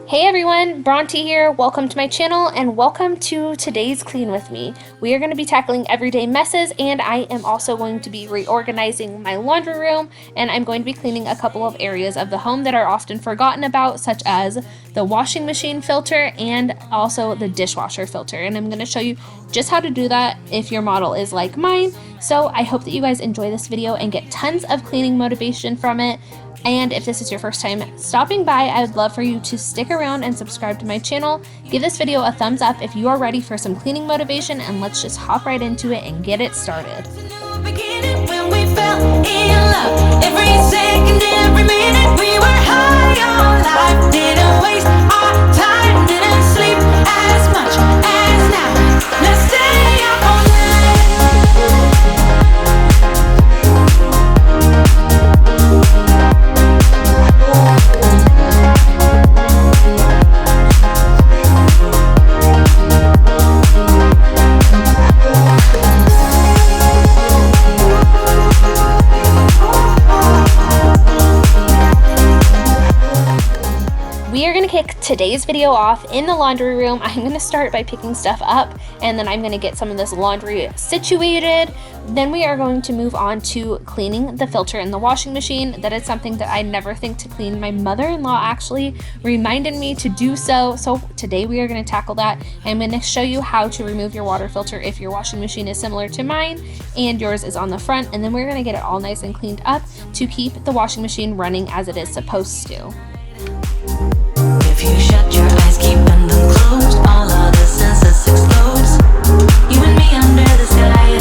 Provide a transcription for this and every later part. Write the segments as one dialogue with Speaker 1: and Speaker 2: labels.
Speaker 1: Hey everyone, Bronte here. Welcome to my channel and welcome to today's Clean With Me. We are going to be tackling everyday messes, and I am also going to be reorganizing my laundry room, and I'm going to be cleaning a couple of areas of the home that are often forgotten about, such as the washing machine filter and also the dishwasher filter. And I'm going to show you just how to do that if your model is like mine. So I hope that you guys enjoy this video and get tons of cleaning motivation from it. And if this is your first time stopping by, I would love for you to stick around and subscribe to my channel. Give this video a thumbs up if you are ready for some cleaning motivation, and let's just hop right into it and get it started. Today's video off in the laundry room. I'm going to start by picking stuff up, and then I'm going to get some of this laundry situated. Then we are going to move on to cleaning the filter in the washing machine. That is something that I never think to clean. My mother-in-law actually reminded me to do so. So today we are going to tackle that. I'm going to show you how to remove your water filter if your washing machine is similar to mine and yours is on the front. And then we're going to get it all nice and cleaned up to keep the washing machine running as it is supposed to.
Speaker 2: If you shut your eyes, keeping them closed, all of the senses explodes. You and me under the sky.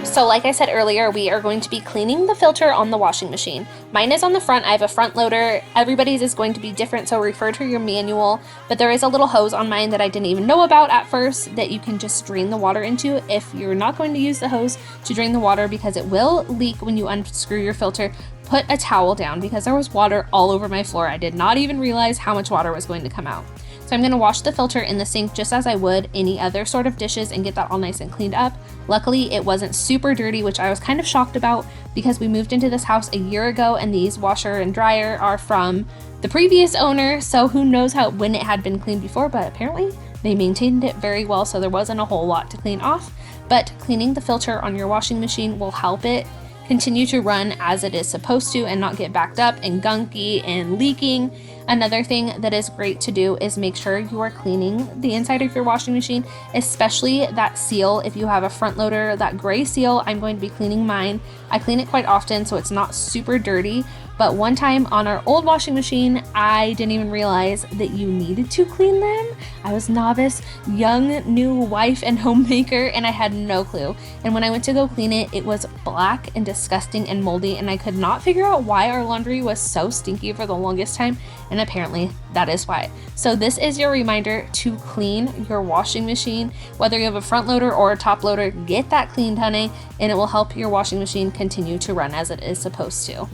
Speaker 1: So like I said earlier, we are going to be cleaning the filter on the washing machine. Mine is on the front. I have a front loader. Everybody's is going to be different, so refer to your manual. But there is a little hose on mine that I didn't even know about at first that you can just drain the water into if you're not going to use the hose to drain the water, because it will leak when you unscrew your filter. Put a towel down because there was water all over my floor. I did not even realize how much water was going to come out. So I'm going to wash the filter in the sink just as I would any other sort of dishes and get that all nice and cleaned up. Luckily, it wasn't super dirty, which I was kind of shocked about because we moved into this house a year ago and these washer and dryer are from the previous owner. So who knows when it had been cleaned before, but apparently they maintained it very well. So there wasn't a whole lot to clean off, but cleaning the filter on your washing machine will help it continue to run as it is supposed to and not get backed up and gunky and leaking. Another thing that is great to do is make sure you are cleaning the inside of your washing machine, especially that seal. If you have a front loader, that gray seal, I'm going to be cleaning mine. I clean it quite often so it's not super dirty, but one time on our old washing machine, I didn't even realize that you needed to clean them. I was novice, young, new wife and homemaker, and I had no clue. And when I went to go clean it, it was black and disgusting and moldy, and I could not figure out why our laundry was so stinky for the longest time, and apparently that is why. So this is your reminder to clean your washing machine. Whether you have a front loader or a top loader, get that cleaned, honey, and it will help your washing machine continue to run as it is supposed to.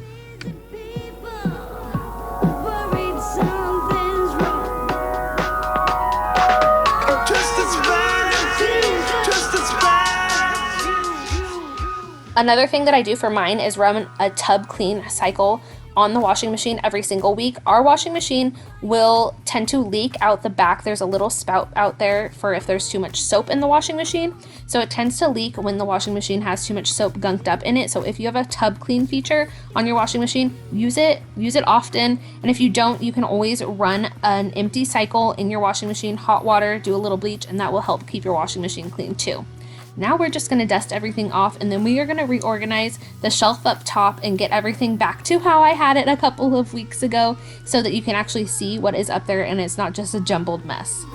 Speaker 1: Another thing that I do for mine is run a tub clean cycle on the washing machine every single week. Our washing machine will tend to leak out the back. There's a little spout out there for if there's too much soap in the washing machine. So it tends to leak when the washing machine has too much soap gunked up in it. So if you have a tub clean feature on your washing machine, use it often. And if you don't, you can always run an empty cycle in your washing machine, hot water, do a little bleach, and that will help keep your washing machine clean too. Now we're just going to dust everything off, and then we are going to reorganize the shelf up top and get everything back to how I had it a couple of weeks ago so that you can actually see what is up there and it's not just a jumbled mess.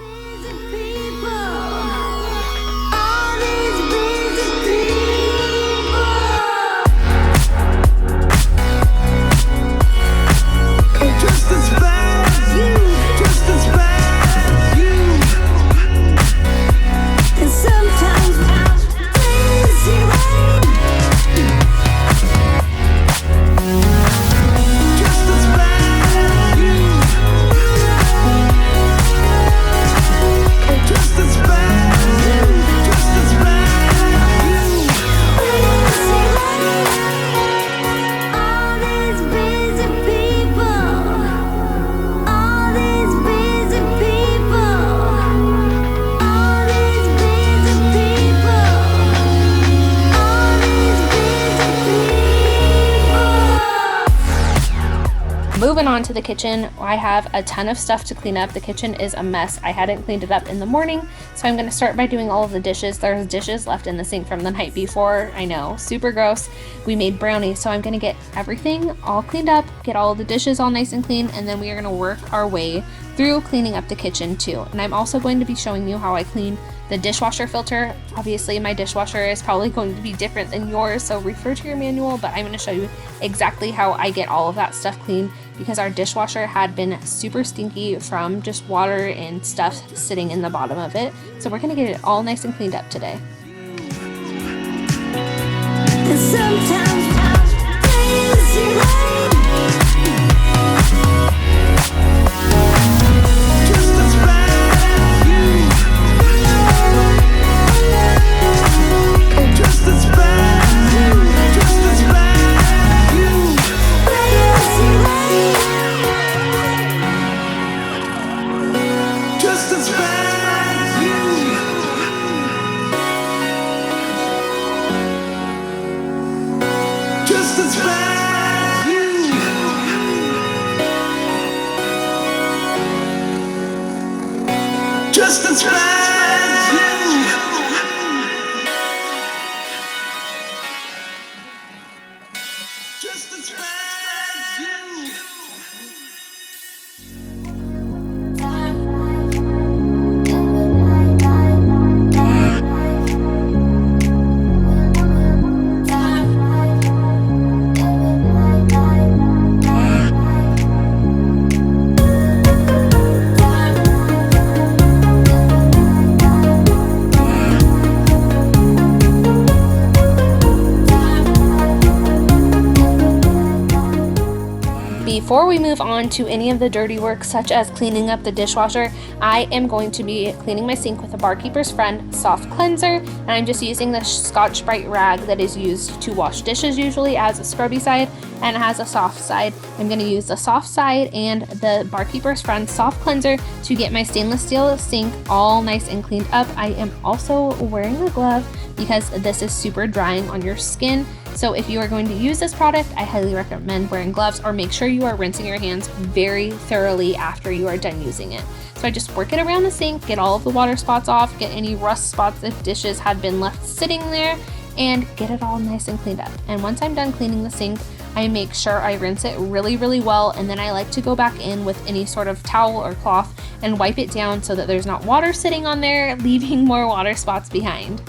Speaker 1: moving on to the kitchen, I have a ton of stuff to clean up. The kitchen is a mess. I hadn't cleaned it up in the morning, so I'm going to start by doing all of the dishes. There's dishes left in the sink from the night before. I know, super gross. We made brownies, so I'm going to get everything all cleaned up, get all of the dishes all nice and clean, and then we are going to work our way through cleaning up the kitchen too. And I'm also going to be showing you how I clean the dishwasher filter. Obviously my dishwasher is probably going to be different than yours, so refer to your manual, but I'm going to show you exactly how I get all of that stuff clean, because our dishwasher had been super stinky from just water and stuff sitting in the bottom of it. So we're going to get it all nice and cleaned up today.
Speaker 2: And sometimes crazy rain. Just as bad as you. Just as bad as you. Just as bad as you. Crazy rain. Just as bad as you. Just as bad as you. Just as bad as you. Just as bad as you.
Speaker 1: Before we move on to any of the dirty work, such as cleaning up the dishwasher, I am going to be cleaning my sink with a Barkeeper's Friend soft cleanser, and I'm just using the Scotch-Brite rag that is used to wash dishes usually as a scrubby side, and it has a soft side. I'm going to use the soft side and the Barkeeper's Friend soft cleanser to get my stainless steel sink all nice and cleaned up. I am also wearing a glove because this is super drying on your skin. So if you are going to use this product, I highly recommend wearing gloves, or make sure you are rinsing your hands very thoroughly after you are done using it. So I just work it around the sink, get all of the water spots off, get any rust spots if dishes had been left sitting there, and get it all nice and cleaned up. And once I'm done cleaning the sink, I make sure I rinse it really, really well, and then I like to go back in with any sort of towel or cloth and wipe it down so that there's not water sitting on there, leaving more water spots behind.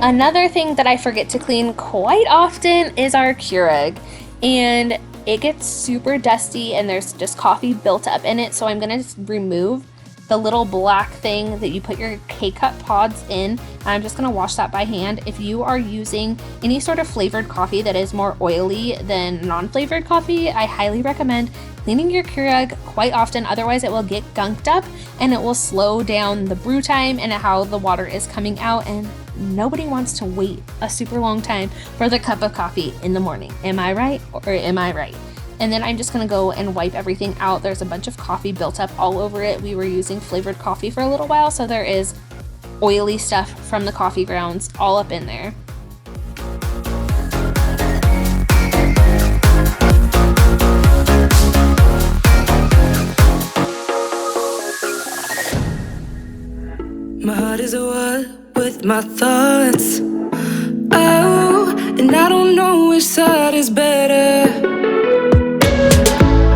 Speaker 1: Another thing that I forget to clean quite often is our Keurig, and it gets super dusty and there's just coffee built up in it, so I'm gonna just remove the little black thing that you put your K-Cup pods in, and I'm just gonna wash that by hand. If you are using any sort of flavored coffee that is more oily than non-flavored coffee, I highly recommend cleaning your Keurig quite often, otherwise it will get gunked up and it will slow down the brew time and how the water is coming out, and nobody wants to wait a super long time for the cup of coffee in the morning. Am I right, or am I right? And then I'm just gonna go and wipe everything out. There's a bunch of coffee built up all over it. We were using flavored coffee for a little while, so there is oily stuff from the coffee grounds all up in there.
Speaker 2: My heart is a wall with my thoughts. Oh, and I don't know which side is better.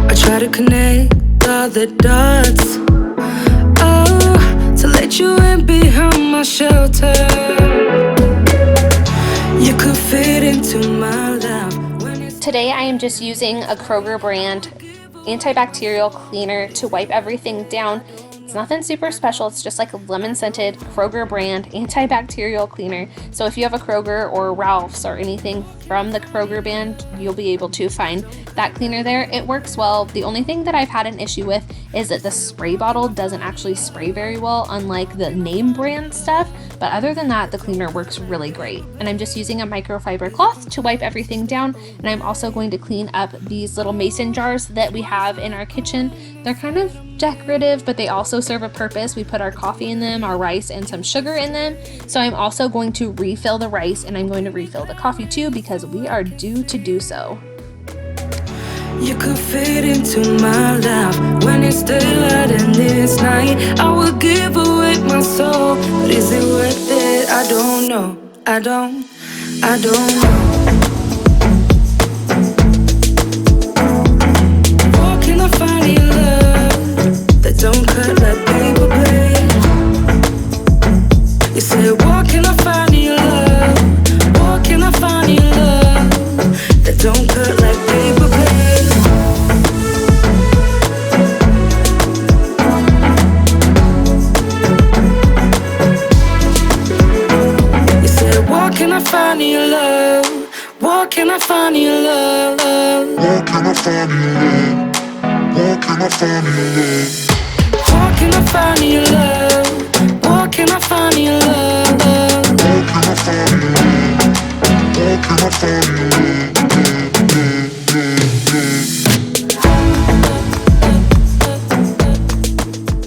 Speaker 2: I try to connect all the dots. Oh, to let you in behind my shelter. You could fit into my life.
Speaker 1: today I am just using a Kroger brand antibacterial cleaner to wipe everything down. It's nothing super special, it's just like a lemon scented Kroger brand antibacterial cleaner. So if you have a Kroger or Ralph's or anything from the Kroger brand, you'll be able to find that cleaner there. It works well. The only thing that I've had an issue with is that the spray bottle doesn't actually spray very well, unlike the name brand stuff. But other than that, the cleaner works really great. And I'm just using a microfiber cloth to wipe everything down. And I'm also going to clean up these little mason jars that we have in our kitchen. They're kind of decorative, but they also serve a purpose. We put our coffee in them, our rice, and some sugar in them. So I'm also going to refill the rice and I'm going to refill the coffee too, because we are due to do so.
Speaker 3: You could fit into my life when it's daylight and it's night. I would give away my soul, but is it worth it? I don't know. I don't know. Where can I find your love that don't cut like paper blade? You said, where can I find your love? Where can I find your love that don't cut like paper blade? Where can I find your love? Where can I find your love? Where can I find your love? Where can I find your love? Where can I find your love? Where can I find your love? Where can I find your love? Where can I find your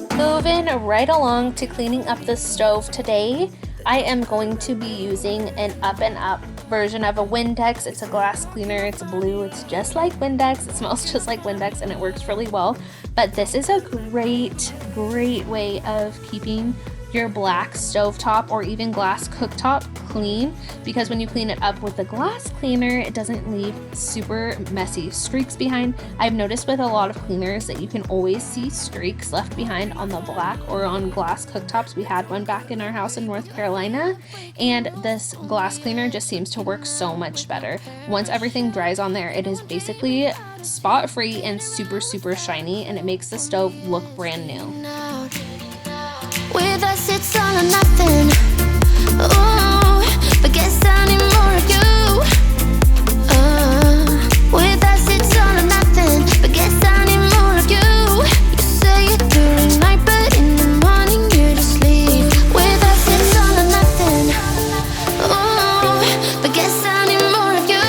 Speaker 3: love?
Speaker 1: Moving right along to cleaning up the stove today. I am going to be using an Up and Up version of a Windex. It's a glass cleaner, it's blue, it's just like Windex, it smells just like Windex, and it works really well. But this is a great way of keeping your black stovetop or even glass cooktop clean, because when you clean it up with the glass cleaner, it doesn't leave super messy streaks behind. I've noticed with a lot of cleaners that you can always see streaks left behind on the black or on glass cooktops. We had one back in our house in North Carolina, and this glass cleaner just seems to work so much better. Once everything dries on there, it is basically spot free and super shiny, and it makes the stove look brand new.
Speaker 4: With us it's all or nothing. Ooh, but guess I need more of you. With us it's all or nothing, but guess I need more of you. You say it during night, but in the morning you're asleep. With us it's all or nothing. Ooh, but guess I need more of you.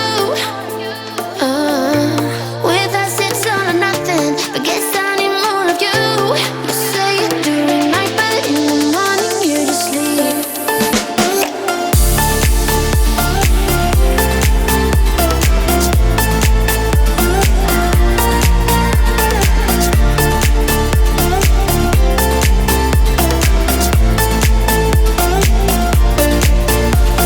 Speaker 4: With us it's all or nothing, but guess I need more of you. You say it during night, but in the morning you're asleep.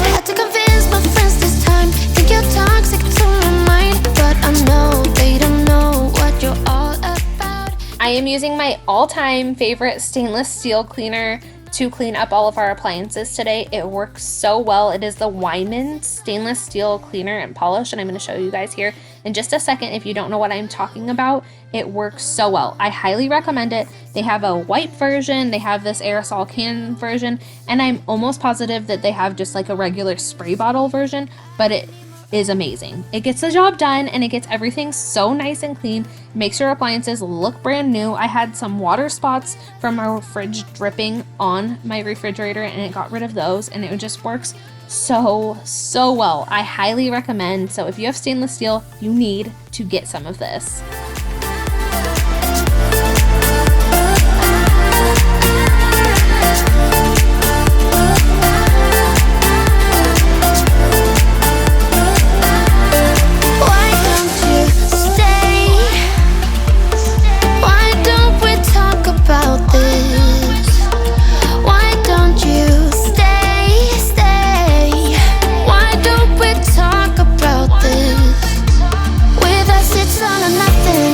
Speaker 4: Had to convince my friends this time. Think you're toxic to my mind, but I know they don't know what you're all about.
Speaker 1: I am using my all-time favorite stainless steel cleaner to clean up all of our appliances today. It works so well. It is the Wyman stainless steel cleaner and polish, and I'm going to show you guys here in just a second. If you don't know what I'm talking about, it works so well. I highly recommend it. They have a white version, they have this aerosol can version, and I'm almost positive that they have just like a regular spray bottle version, but it is amazing. It gets the job done and it gets everything so nice and clean. It makes your appliances look brand new. I had some water spots from our fridge dripping on my refrigerator and it got rid of those, and it just works so well. I highly recommend. So if you have stainless steel, you need to get some of this.
Speaker 4: Why don't you stay? Why don't we talk about this? Why don't you stay? Why don't we talk about this? With us it's all or nothing.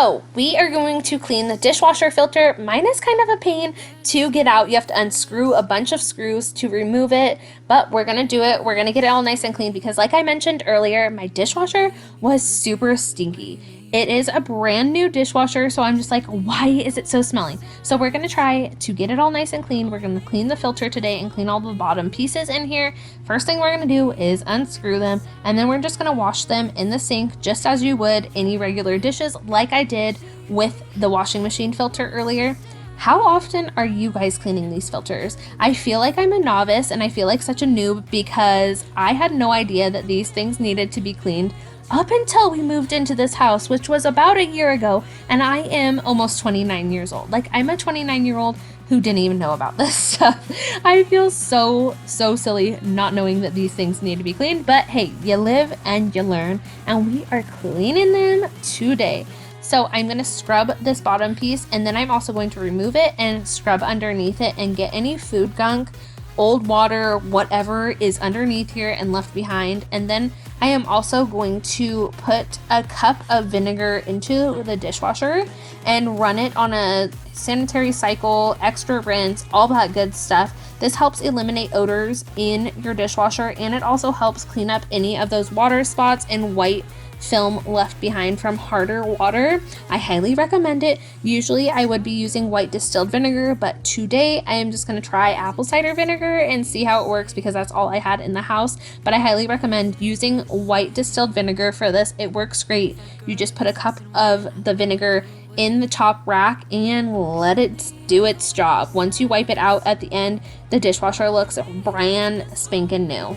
Speaker 1: So we are going to clean the dishwasher filter. Mine is kind of a pain to get out. You have to unscrew a bunch of screws to remove it, but we're gonna do it. We're gonna get it all nice and clean because like I mentioned earlier, my dishwasher was super stinky. It is a brand new dishwasher, so I'm just like, why is it so smelly? So we're gonna try to get it all nice and clean. We're gonna clean the filter today and clean all the bottom pieces in here. First thing we're gonna do is unscrew them, and then we're just gonna wash them in the sink just as you would any regular dishes, like I did with the washing machine filter earlier. How often are you guys cleaning these filters? I feel like I'm a novice and I feel like such a noob because I had no idea that these things needed to be cleaned up until we moved into this house, which was about a year ago, and I am almost 29 years old. Like, I'm a 29-year-old who didn't even know about this stuff. I feel so silly not knowing that these things need to be cleaned, but hey, you live and you learn, and we are cleaning them today. So I'm going to scrub this bottom piece, and then I'm also going to remove it and scrub underneath it and get any food gunk, old water, whatever is underneath here and left behind. And then I am also going to put a cup of vinegar into the dishwasher and run it on a sanitary cycle, extra rinse, all that good stuff. This helps eliminate odors in your dishwasher, and it also helps clean up any of those water spots and white film left behind from harder water. I highly recommend it. Usually I would be using white distilled vinegar, but today I am just going to try apple cider vinegar and see how it works because that's all I had in the house. But I highly recommend using white distilled vinegar for this. It works great. You just put a cup of the vinegar in the top rack and let it do its job. Once you wipe it out at the end, the dishwasher looks brand spanking new.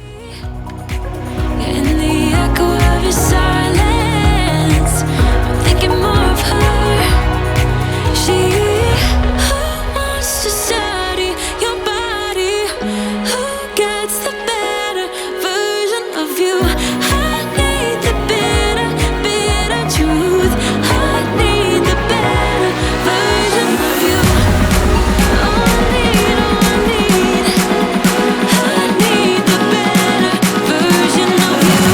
Speaker 2: In the echo of your silence, I'm thinking more of her. She who wants to study your body, who gets the better version of you. I need the bitter truth. I need the better version of you. Oh, I need the better version of you.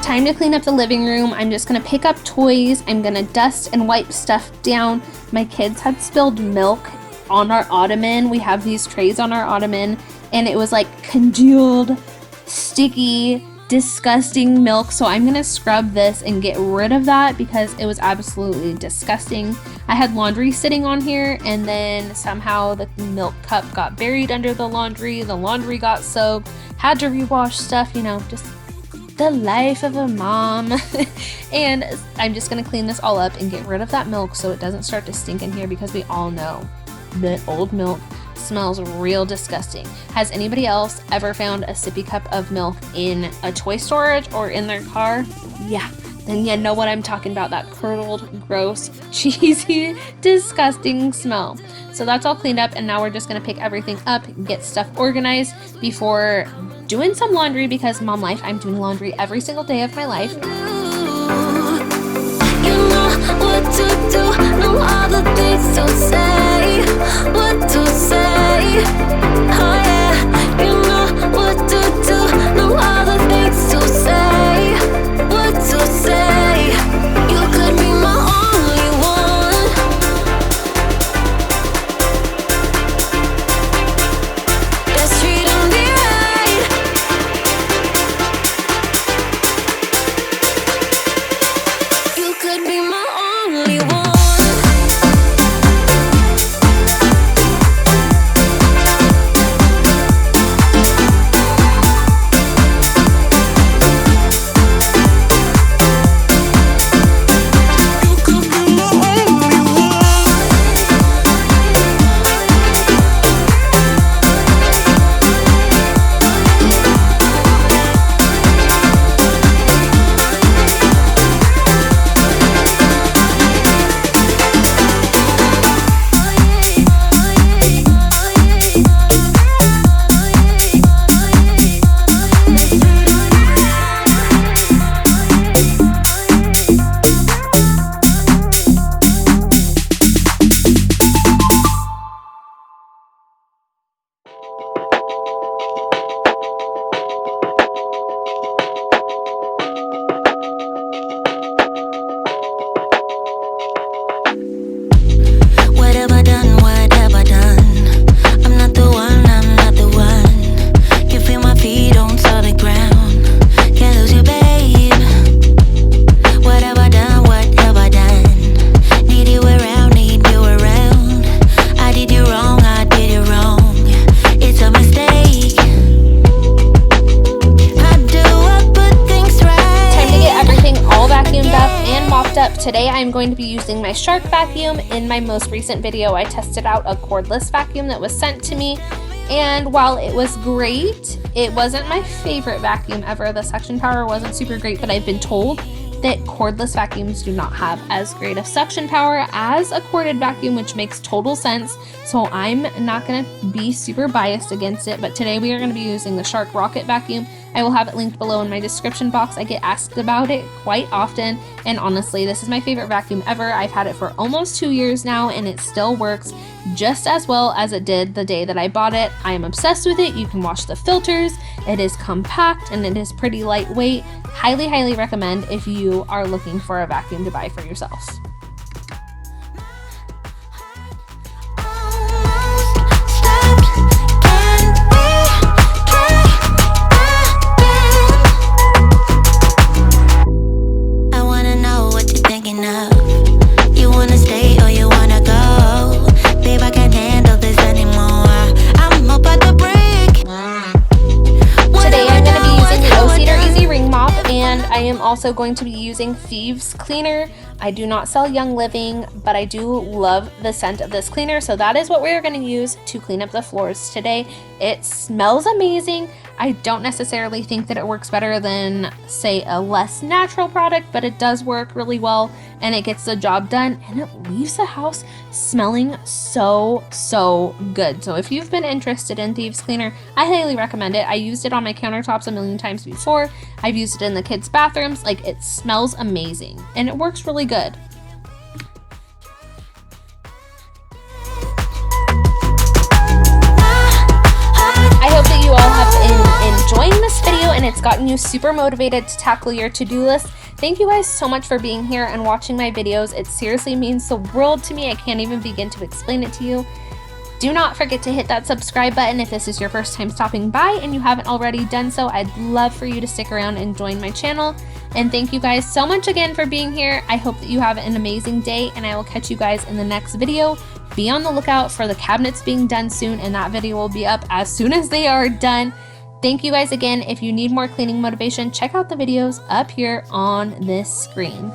Speaker 1: Time to clean up the living room. I'm just gonna pick up toys. I'm gonna dust and wipe stuff down. My kids had spilled milk on our ottoman. We have these trays on our ottoman, and it was like congealed, sticky, disgusting milk. So I'm gonna scrub this and get rid of that because it was absolutely disgusting. I had laundry sitting on here, and then somehow the milk cup got buried under the laundry got soaked, had to rewash stuff, you know, just the life of a mom. And I'm just gonna clean this all up and get rid of that milk so it doesn't start to stink in here, because we all know that old milk smells real disgusting. Has anybody else ever found a sippy cup of milk in a toy storage or in their car? Yeah, then you know what I'm talking about, that curdled, gross, cheesy, disgusting smell. So that's all cleaned up, and now we're just gonna pick everything up and get stuff organized before doing some laundry, because mom life, I'm doing laundry every single day of my life.
Speaker 2: You know what to do, know all the things to say, what to say. Oh yeah, you know what to do, know all the things to say.
Speaker 1: my Shark vacuum. In my most recent video, I tested out a cordless vacuum that was sent to me. And while it was great, it wasn't my favorite vacuum ever. The suction power wasn't super great, but I've been told that cordless vacuums do not have as great of suction power as a corded vacuum, which makes total sense. So I'm not going to be super biased against it, but today we are going to be using the Shark Rocket vacuum. I will have it linked below in my description box. I get asked about it quite often, and honestly, this is my favorite vacuum ever. I've had it for almost 2 years now, and it still works just as well as it did the day that I bought it. I am obsessed with it. You can wash the filters. It is compact and it is pretty lightweight. Highly, highly recommend if you are looking for a vacuum to buy for yourselves. Also going to be using Thieves Cleaner. I do not sell Young Living, but I do love the scent of this cleaner, so that is what we're going to use to clean up the floors today. It smells amazing. I don't necessarily think that it works better than, say, a less natural product, but it does work really well and it gets the job done, and it leaves the house smelling so good. So if you've been interested in Thieves Cleaner, I highly recommend it. I used it on my countertops a million times before. I've used it in the kids' bathrooms. Like, it smells amazing and it works really good. I hope that you all have been enjoying this video and it's gotten you super motivated to tackle your to-do list. Thank you guys so much for being here and watching my videos. It seriously means the world to me. I can't even begin to explain it to you. Do not forget to hit that subscribe button if this is your first time stopping by and you haven't already done so. I'd love for you to stick around and join my channel. And thank you guys so much again for being here. I hope that you have an amazing day and I will catch you guys in the next video. Be on the lookout for the cabinets being done soon, and that video will be up as soon as they are done. Thank you guys again. If you need more cleaning motivation, check out the videos up here on this screen.